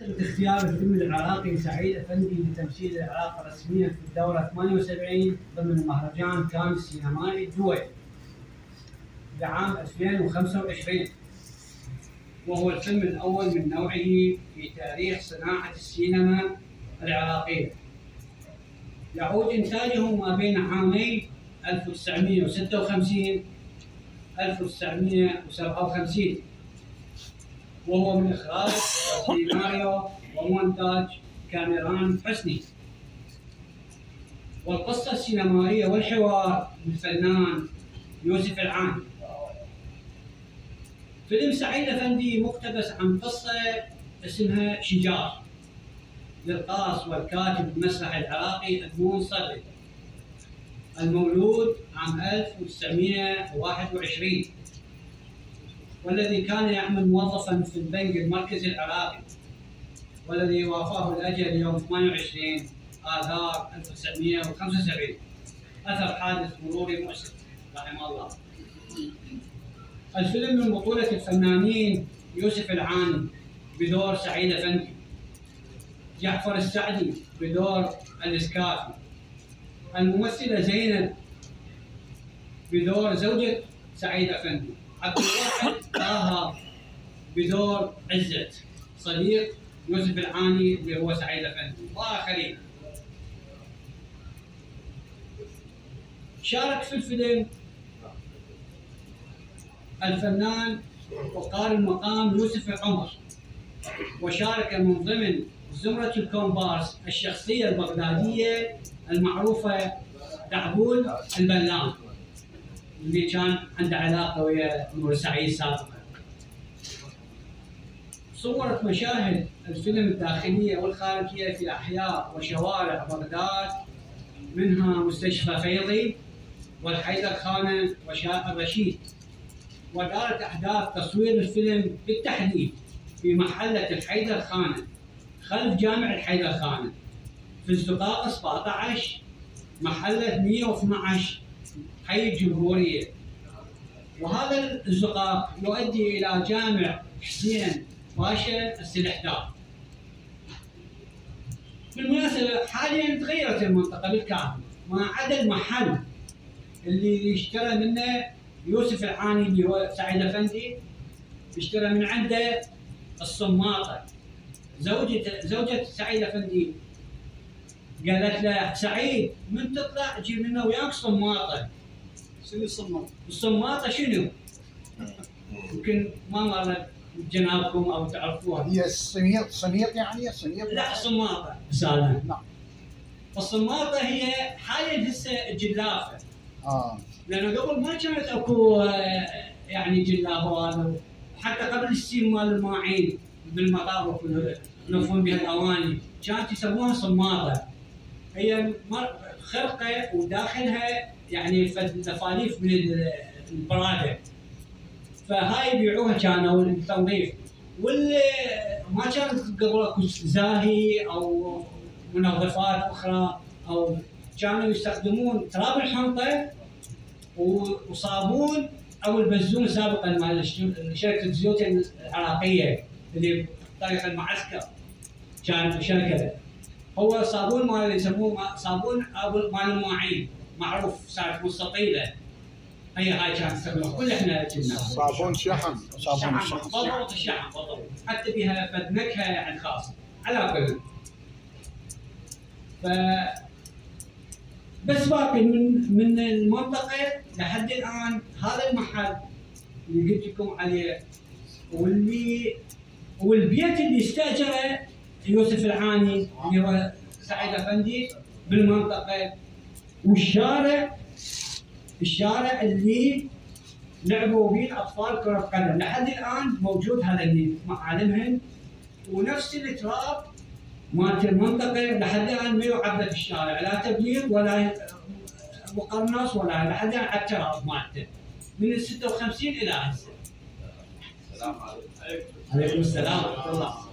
يثبت اختيار الفيلم العراقي سعيد افندي لتمثيل العراق رسميا في الدورة 78 ضمن مهرجان كان السينمائي الدولي لعام 2025، وهو الفيلم الأول من نوعه في تاريخ صناعة السينما العراقية. يعود إنتاجه ما بين عامي 1956 1957، وهو من إخراج سيناريو ومونتاج كاميران حسني، والقصة السينمائية والحوار للفنان يوسف العاني. فيلم سعيد افندي مقتبس عن قصة اسمها شجار للقاص والكاتب المسرح العراقي أدمون صدري، المولود عام 1921، والذي كان يعمل موظفا في البنك المركزي العراقي، والذي وافاه الأجل يوم 28 آذار 1975 أثر حادث مروري مؤسف رحمه الله. الفيلم من بطولة الفنانين يوسف العاني بدور سعيد افندي، جعفر السعدي بدور الاسكافي، الممثلة زينب بدور زوجة سعيد افندي، عبد الواحد طه بدور عزت صديق يوسف العاني اللي هو سعيد افندي، واخرين. شارك في الفيلم الفنان وقار المقام يوسف العمر، وشارك من ضمن زمرة الكومبارس الشخصية البغدادية المعروفة دعبول البلان، اللي كان عنده علاقة ويا نور سعيد سابقا. صورت مشاهد الفيلم الداخلية والخارجية في أحياء وشوارع بغداد، منها مستشفى فيضي والحيدر خانة وشارع الرشيد. ودارت أحداث تصوير الفيلم بالتحديد في محلة الحيدر خانة خلف جامع الحيدر خانة في الزقاق 17 محلة 112 حي الجمهورية، وهذا الزقاق يؤدي إلى جامع حسين باشا السلحدار. بالمناسبة حاليا تغيرت المنطقة بالكامل ما عدا المحل اللي اشترى منه يوسف العاني اللي هو سعيد افندي، اشترى من عنده الصماطه. زوجة سعيد افندي قالت له سعيد من تطلع جيب لنا وياك صماطه. شنو الصماطه؟ الصماطه شنو؟ يمكن ما مرت جنابكم او تعرفوها. هي الصميط يعني الصميط؟ لا صماطه رساله. نعم. الصماطه هي حاليا هسه الجلافه. لانه قبل ما كانت اكو يعني جلافه وهذا، حتى قبل السيم مال الماعين بالمطابخ يلفون بها الاواني كانت يسموها صماطه. هي خرقه وداخلها يعني لفاليف من البراده، فهاي يبيعوها كانوا للتنظيف. واللي ما كانت قبل اكو زاهي او منظفات اخرى، او كانوا يستخدمون تراب الحنطه وصابون او البزون سابقا مال شركه الزيوت العراقيه اللي بطريق المعسكر كان شركه. هو صابون مال يسموه صابون مال المواعين معروف، ساعه مستطيله. هاي كانت تستخدمها كل احنا كنا صابون شحم. بالضبط الشحم بالضبط، حتى بها فد نكهه يعني خاصه على كل. بس باقي من المنطقه لحد الان هذا المحل اللي قلت لكم عليه، والبيت اللي استاجره يوسف العاني اللي هو سعيد افندي بالمنطقه، والشارع اللي لعبوا به الاطفال كره قدم لحد الان موجود، هذا اللي معالمهم، ونفس التراب مالت المنطقه لحد الان ما يعبى في الشارع، لا تبليط ولا مقرنص ولا لحد الان على التراب مالته من ال 56 الى هسه. السلام عليكم. عليكم السلام ورحمه الله.